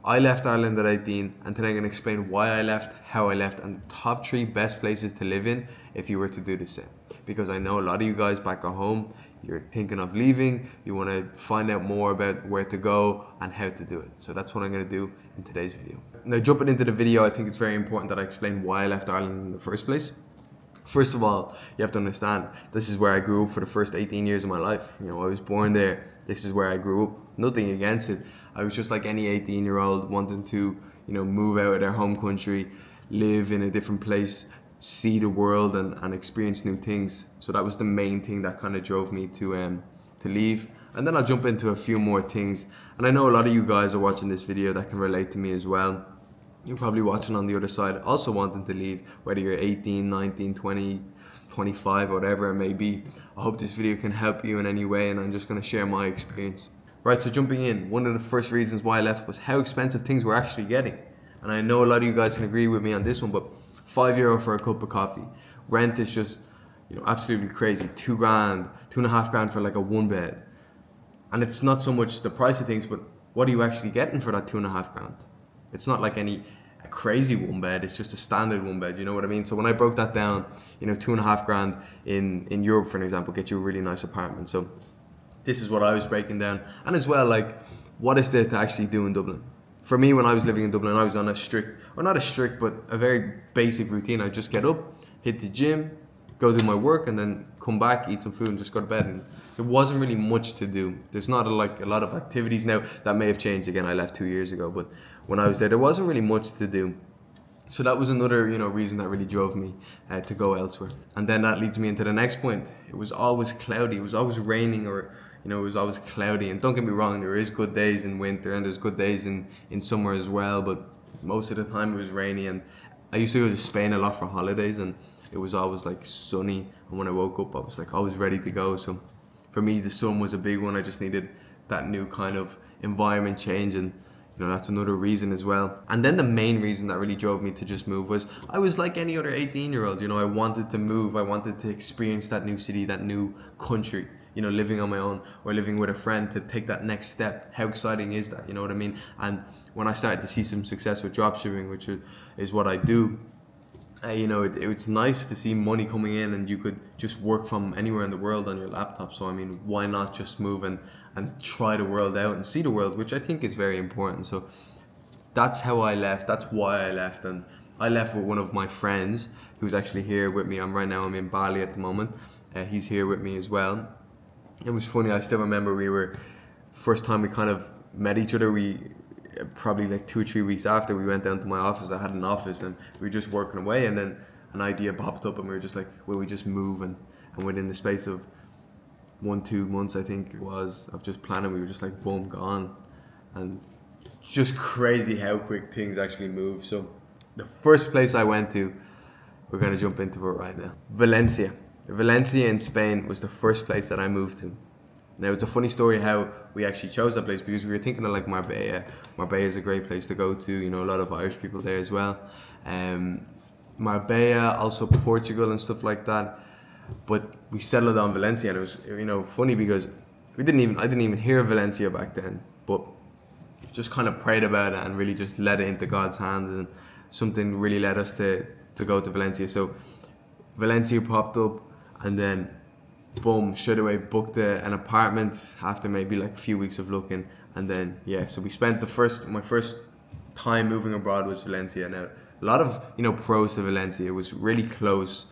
I left Ireland at 18, and today I'm going to explain why I left, how I left, and the top 3 best places to live in if you were to do the same. Because I know a lot of you guys back at home, you're thinking of leaving, you want to find out more about where to go and how to do it. So that's what I'm going to do in today's video. Now, jumping into the video, I think it's very important that I explain why I left Ireland in the first place. First of all, you have to understand, this is where I grew up for the first 18 years of my life. You know, I was born there. This is where I grew up. Nothing against it. I was just like any 18-year-old wanting to, move out of their home country, live in a different place, see the world and experience new things. So that was the main thing that kind of drove me to leave. And then I'll jump into a few more things. And I know a lot of you guys are watching this video that can relate to me as well. You're probably watching on the other side also wanting to leave, whether you're 18, 19, 20, 25, whatever it may be. I hope this video can help you in any way, and I'm just going to share my experience. Right, so jumping in, one of the first reasons why I left was how expensive things were actually getting. And I know a lot of you guys can agree with me on this one, but €5 for a cup of coffee. Rent is just, absolutely crazy. 2 grand, 2.5 grand for like a 1 bed. And it's not so much the price of things, but what are you actually getting for that 2.5 grand? It's not like a crazy 1 bed, it's just a standard 1 bed, you know what I mean? So when I broke that down, 2.5 grand in Europe, for an example, get you a really nice apartment. So this is what I was breaking down. And as well, like, what is there to actually do in Dublin? For me, when I was living in Dublin, I was on but a very basic routine. I just get up, hit the gym, go do my work, and then come back, eat some food, and just go to bed. And there wasn't really much to do. There's not a lot of activities now. That may have changed. Again, I left 2 years ago, but when I was there wasn't really much to do. So that was another, reason that really drove me to go elsewhere. And then that leads me into the next point. It was always cloudy. It was always raining, or it was always cloudy. And don't get me wrong, there is good days in winter and there's good days in summer as well. But most of the time it was rainy. And I used to go to Spain a lot for holidays, and it was always like sunny. And when I woke up, I was like always ready to go. So for me, the sun was a big one. I just needed that new kind of environment change, and that's another reason as well. And then the main reason that really drove me to just move was I was like any other 18-year-old. I wanted to move. I wanted to experience that new city, that new country, living on my own or living with a friend, to take that next step. How exciting is that? You know what I mean? And when I started to see some success with dropshipping, which is what I do, it's nice to see money coming in, and you could just work from anywhere in the world on your laptop. So I mean, why not just move and try the world out and see the world, which I think is very important. So that's how I left. That's why I left. And I left with one of my friends who's actually here with me. I'm in Bali at the moment. He's here with me as well. It was funny. I still remember first time we kind of met each other. We probably like 2 or 3 weeks after, we went down to my office. I had an office and we were just working away, and then an idea popped up and we were just like, will we just move? And within the space of 1-2 months, I think it was, of just planning, we were just like, boom, gone. And just crazy how quick things actually move. So the first place I went to, we're going to jump into it right now. Valencia in Spain was the first place that I moved to. Now, it's a funny story how we actually chose that place, because we were thinking of like Marbella. Marbella is a great place to go to, a lot of Irish people there as well. Marbella, also Portugal and stuff like that. But we settled on Valencia, and it was, funny because I didn't even hear of Valencia back then, but just kind of prayed about it and really just let it into God's hands, and something really led us to go to Valencia. So Valencia popped up, and then boom, straight away booked an apartment after maybe like a few weeks of looking. And then so we spent my first time moving abroad was Valencia. Now, a lot of pros to Valencia. It was really close.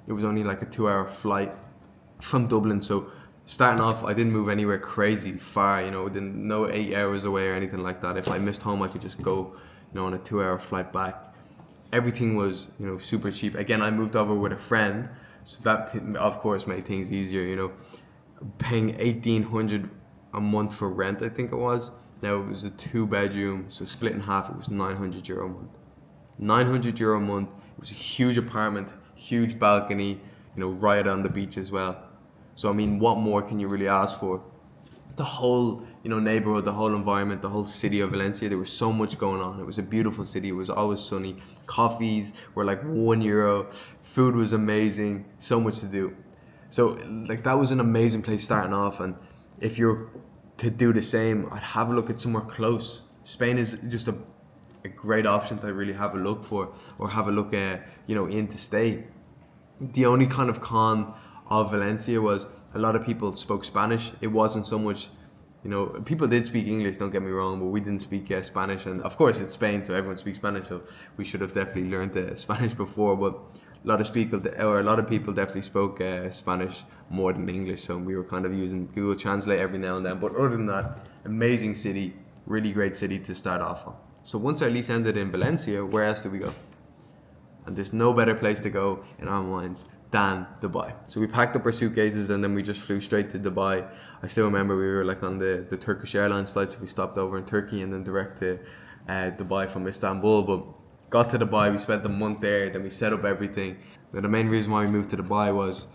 It was only like a 2-hour flight from Dublin. So starting off, I didn't move anywhere crazy far, no 8 hours away or anything like that. If I missed home, I could just go on a 2-hour flight back. Everything was super cheap. Again, I moved over with a friend, so that of course made things easier. Paying 1,800 a month for rent, I think it was. Now, it was a 2-bedroom, so split in half, it was €900 a month. €900 a month. It was a huge apartment, huge balcony, right on the beach as well. So I mean, what more can you really ask for? The whole neighborhood, the whole environment, the whole city of Valencia, there was so much going on. It was a beautiful city. It was always sunny. Coffees were like €1. Food was amazing. So much to do. So like, that was an amazing place starting off. And if you're to do the same, I'd have a look at somewhere close. Spain is just a great option to really have a look for, or have a look at, in to stay. The only kind of con of Valencia was a lot of people spoke Spanish. It wasn't so much, people did speak English, don't get me wrong, but we didn't speak Spanish. And of course, it's Spain, so everyone speaks Spanish. So we should have definitely learned Spanish before. But a lot of people definitely spoke Spanish more than English. So we were kind of using Google Translate every now and then. But other than that, amazing city, really great city to start off on. So once our lease ended in Valencia, where else did we go? And there's no better place to go in our minds than Dubai. So we packed up our suitcases and then we just flew straight to Dubai. I still remember we were like on the Turkish Airlines flight, so we stopped over in Turkey and then direct to Dubai from Istanbul. But got to Dubai, we spent a month there, then we set up everything. Now, the main reason why we moved to Dubai was,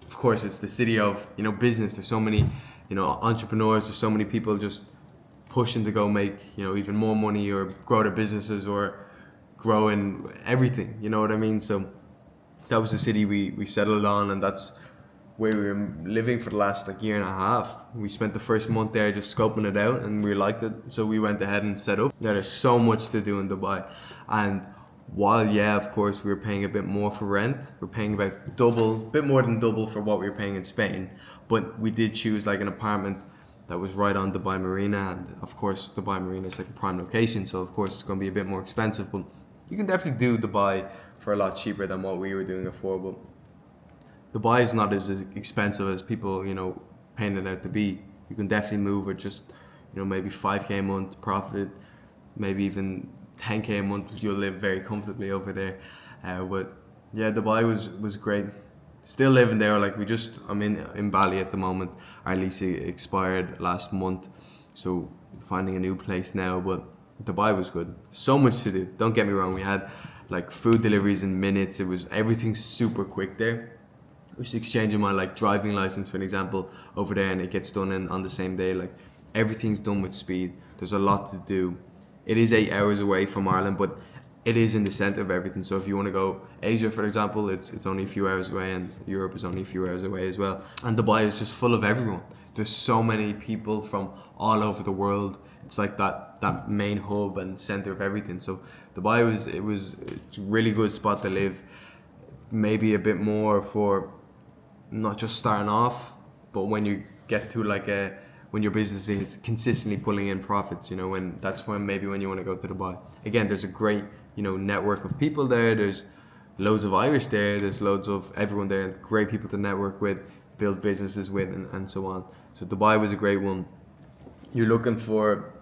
of course, it's the city of business. There's so many entrepreneurs. There's so many people just pushing to go make even more money or grow their businesses or grow in everything. You know what I mean? So that was the city we settled on, and that's where we were living for the last year and a half. We spent the first month there just scoping it out, and we liked it, so we went ahead and set up. There's so much to do in Dubai, and while of course we were paying a bit more for rent, we're paying about double, a bit more than double for what we were paying in Spain, but we did choose an apartment that was right on Dubai Marina, and of course Dubai Marina is a prime location, so of course it's going to be a bit more expensive, but you can definitely do Dubai for a lot cheaper than what we were doing it for. But Dubai is not as expensive as people paint it out to be. You can definitely move with just maybe 5k a month profit, maybe even 10k a month. You'll live very comfortably over there. But yeah, Dubai was great. Still living there. I'm in Bali at the moment. Our lease expired last month, so finding a new place now. But Dubai was good. So much to do. Don't get me wrong. We had food deliveries in minutes. Everything's super quick there. Just exchanging my driving license, for an example, over there, and it gets done on the same day. Everything's done with speed. There's a lot to do. It is 8 hours away from Ireland, but it is in the center of everything. So if you want to go Asia, for example, it's only a few hours away, and Europe is only a few hours away as well. And Dubai is just full of everyone. There's so many people from all over the world. It's that main hub and center of everything. So Dubai it's a really good spot to live. Maybe a bit more for not just starting off, but when you get to when your business is consistently pulling in profits, when you want to go to Dubai. Again, there's a great network of people there. There's loads of Irish there. There's loads of everyone there. Great people to network with, build businesses with, and so on. So Dubai was a great one. You're looking for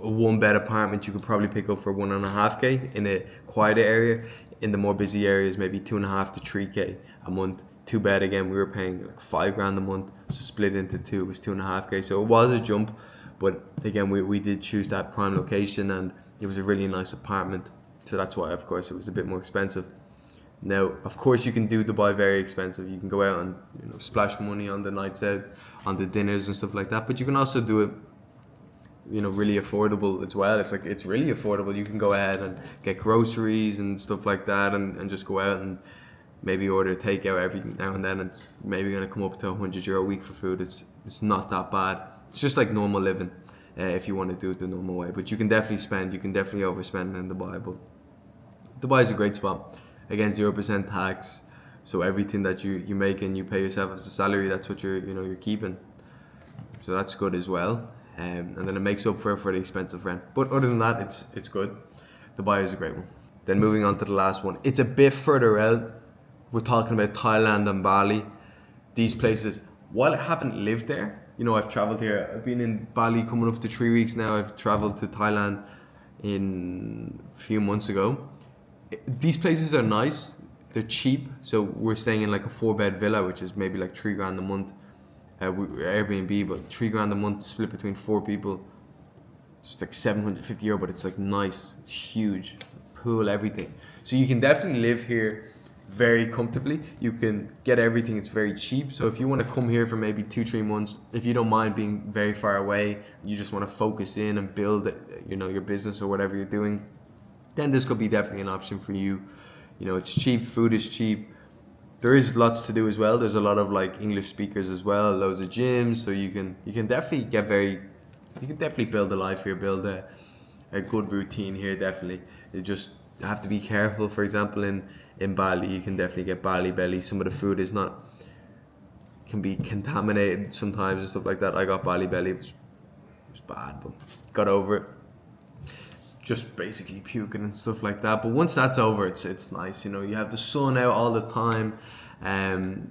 a 1-bed apartment, you could probably pick up for 1.5k in a quieter area. In the more busy areas, maybe 2.5 to 3k a month. 2-bed, again, we were paying $5,000 a month, so split into two, it was 2.5k. So it was a jump, but again, we did choose that prime location, and it was a really nice apartment. So that's why, of course, it was a bit more expensive. Now, of course, you can do Dubai very expensive. You can go out and splash money on the nights out, on the dinners and stuff like that. But you can also do it, really affordable as well. It's really affordable. You can go ahead and get groceries and stuff like that, and just go out and maybe order takeout every now and then. It's maybe going to come up to €100 a week for food. It's not that bad. It's just like normal living if you want to do it the normal way. But you can definitely spend. You can definitely overspend in Dubai. But Dubai is a great spot. Again, 0% tax. So everything that you make and you pay yourself as a salary, that's what you're keeping. So that's good as well. And then it makes up for the expensive rent. But other than that, it's good. Dubai is a great one. Then moving on to the last one. It's a bit further out. We're talking about Thailand and Bali. These places, while I haven't lived there, I've traveled here. I've been in Bali coming up to 3 weeks now. I've traveled to Thailand in a few months ago. These places are nice. They're cheap. So we're staying in a 4-bed villa, which is maybe $3,000 a month. Airbnb, but $3,000 a month split between 4 people. It's €750, but it's nice. It's huge. Pool, everything. So you can definitely live here very comfortably. You can get everything. It's very cheap. So if you want to come here for maybe 2-3 months, if you don't mind being very far away, you just want to focus in and build your business or whatever you're doing, then this could be definitely an option for you. It's cheap, food is cheap. There is lots to do as well. There's a lot of English speakers as well, loads of gyms, so you can definitely get very you can definitely build a life here, build a good routine here. Definitely, you just have to be careful. For example, in Bali, you can definitely get Bali belly. Some of the food is not, can be contaminated sometimes and stuff like that. I got Bali belly. It was bad, but got over it. Just basically puking and stuff like that. But once that's over, it's nice. You know, you have the sun out all the time.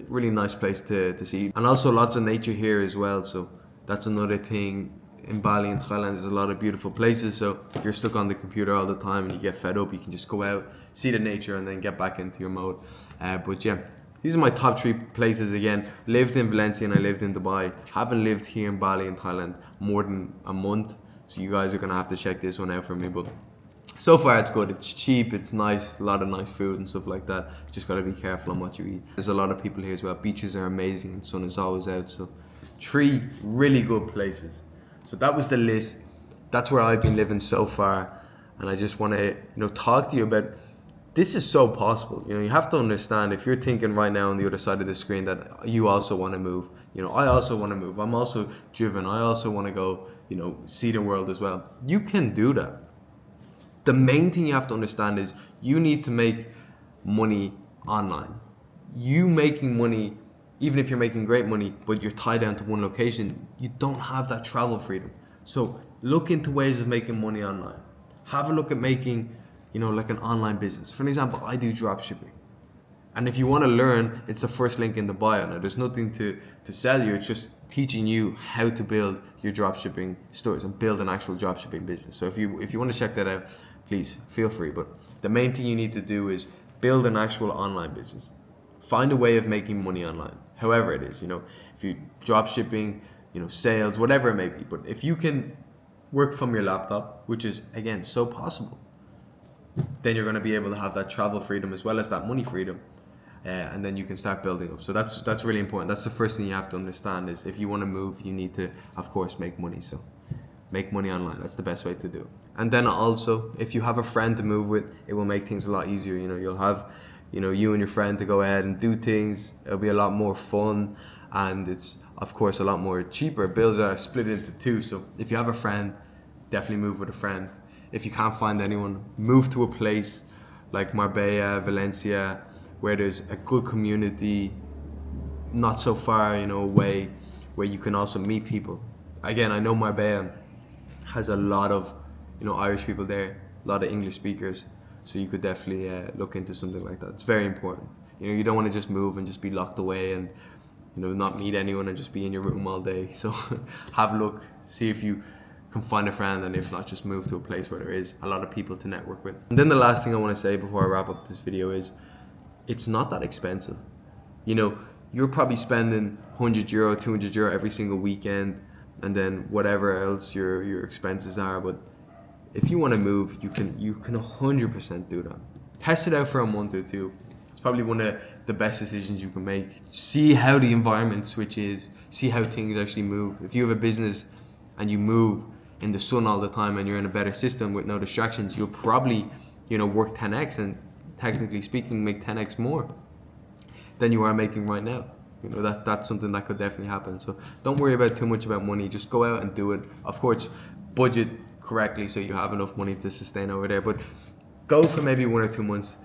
Really nice place to see, and also lots of nature here as well. So that's another thing. In Bali and Thailand, there's a lot of beautiful places. So if you're stuck on the computer all the time and you get fed up, you can just go out, see the nature, and then get back into your mode. But yeah, these are my top 3 places. Again, lived in Valencia and I lived in Dubai. Haven't lived here in Bali and Thailand more than a month. So you guys are gonna have to check this one out for me. But so far it's good. It's cheap, it's nice, a lot of nice food and stuff like that. You just gotta be careful on what you eat. There's a lot of people here as well. Beaches are amazing and sun is always out. So 3 really good places. So that was the list. That's where I've been living so far. And I just wanna, talk to you about, this is so possible. You have to understand, if you're thinking right now on the other side of the screen that you also wanna move. I also wanna move. I'm also driven. I also wanna go, see the world as well. You can do that. The main thing you have to understand is you need to make money online. You making money, even if you're making great money, but you're tied down to one location, you don't have that travel freedom. So look into ways of making money online. Have a look at making, like an online business. For an example, I do drop shipping. And if you want to learn, it's the first link in the bio. Now, there's nothing to sell you. It's just teaching you how to build your dropshipping stores and build an actual dropshipping business. So if you want to check that out, please feel free. But the main thing you need to do is build an actual online business. Find a way of making money online, however it is. If you dropshipping, sales, whatever it may be. But if you can work from your laptop, which is again so possible, then you're going to be able to have that travel freedom as well as that money freedom. And then you can start building up. So that's really important. That's the first thing you have to understand is if you want to move, you need to, of course, make money. So make money online. That's the best way to do it. And then also, if you have a friend to move with, it will make things a lot easier. You'll have, you and your friend to go ahead and do things. It'll be a lot more fun, and it's of course a lot more cheaper. Bills are split into 2. So if you have a friend, definitely move with a friend. If you can't find anyone, move to a place like Marbella, Valencia, where there's a good community, not so far, away, where you can also meet people. Again, I know Marbella has a lot of, Irish people there, a lot of English speakers, so you could definitely look into something like that. It's very important. You don't want to just move and just be locked away and, not meet anyone and just be in your room all day. So have a look, see if you can find a friend, and if not, just move to a place where there is a lot of people to network with. And then the last thing I want to say before I wrap up this video is, it's not that expensive. You're probably spending €100, €200 every single weekend, and then whatever else your expenses are. But if you want to move, you can 100% do that. Test it out for a month or 2. It's probably one of the best decisions you can make. See how the environment switches. See how things actually move. If you have a business and you move in the sun all the time and you're in a better system with no distractions, you'll probably work 10x and, technically speaking, make 10x more than you are making right now. That's something that could definitely happen. So don't worry about too much about money. Just go out and do it. Of course, budget correctly so you have enough money to sustain over there. But go for maybe 1 or 2 months.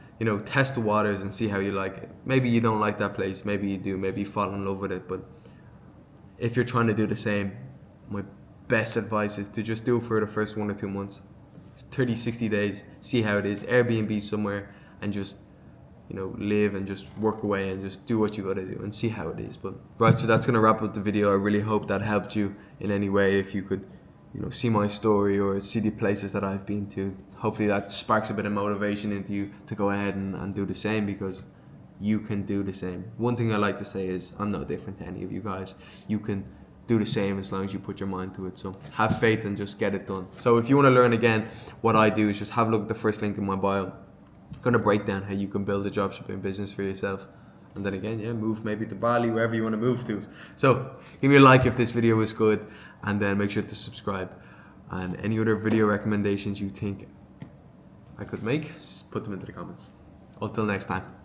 Test the waters and see how you like it. Maybe you don't like that place. Maybe you do. Maybe you fall in love with it. But if you're trying to do the same, my best advice is to just do it for the first 1 or 2 months. It's 30, 60 days. See how it is. Airbnb somewhere. And just live and just work away and just do what you gotta do and see how it is. But right, so that's gonna wrap up the video. I really hope that helped you in any way. If you could see my story or see the places that I've been to, hopefully that sparks a bit of motivation into you to go ahead and do the same, because you can do the same. One thing I like to say is I'm no different to any of you guys. You can do the same as long as you put your mind to it. So have faith and just get it done. So if you want to learn again what I do, is just have a look at the first link in my bio. I'm going to break down how you can build a dropshipping business for yourself. And then again, move maybe to Bali, wherever you want to move to. So give me a like if this video was good, and then make sure to subscribe. And any other video recommendations you think I could make, just put them into the comments. Until next time.